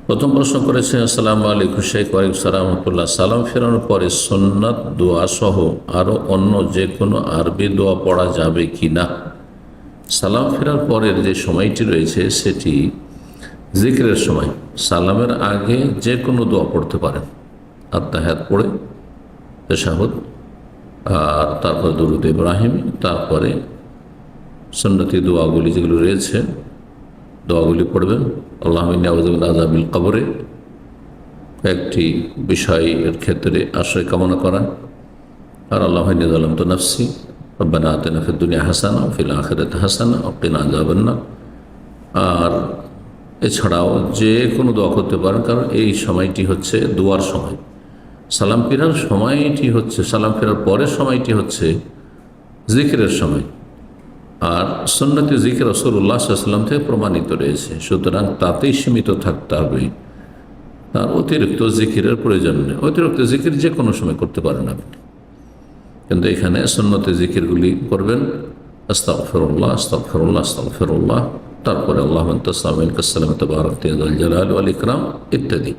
প্রথম প্রশ্ন করেছে, আসসালামু আলাইকুম শেখ। ওয়ালাইকুম সালাম রহমতুল্লাহ। সালাম ফেরানোর পরে সুন্নাত দোয়া সহ আরও অন্য যে কোনো আরবি দোয়া পড়া যাবে কি না? সালাম ফেরার পরের যে সময়টি রয়েছে সেটি জিকিরের সময়। সালামের আগে যে কোনো দোয়া পড়তে পারেন, আত্তাহিয়াত পড়ে, তাশাহুদ, আর তারপরে দুরূদ ইব্রাহিম, তারপরে সুন্নতি দোয়াগুলি যেগুলো রয়েছে দোয়াগুলি পড়বেন। আল্লাহুম্মা ইন্নী আউযু বিকা মিন আযাবিল কবরে, কয়েকটি বিষয়ের ক্ষেত্রে আশ্রয় কামনা করা। আর আল্লাহুম্মা ইন্নী যালামতু নাফসি রব্বানা আতিনা ফিদ দুনিয়া হাসানা ওয়া ফিল আখিরাতি হাসানা ওয়া কিনা আযাবান নার। আর এছাড়াও যে কোনো দোয়া করতে পারেন, কারণ এই সময়টি হচ্ছে দোয়ার সময়। সালাম ফেরার সময়টি হচ্ছে, সালাম ফেরার পরের সময়টি হচ্ছে জিকিরের সময়। আর সুন্নতে জিকির রাসূলুল্লাহ সাল্লাল্লাহু আলাইহি ওয়াসাল্লাম থেকে প্রমাণিত রয়েছে, সুতরাং তাতেই সীমিত থাকতে হবে। তার অতিরিক্ত জিকিরের প্রয়োজন নেই। অতিরিক্ত জিকির যে কোনো সময় করতে পারেন আপনি, কিন্তু এখানে সুন্নতে জিকিরগুলি করবেন। আস্তাগফিরুল্লাহ আস্তাগফিরুল্লাহ আস্তাগফিরুল্লাহ, তারপরে আল্লাহুম্মা আনতা আসসালামু ওয়া মিনকা আসসালামু তাবারাকতা ইয়া যাল জালালি ওয়াল ইকরাম ইত্যাদি।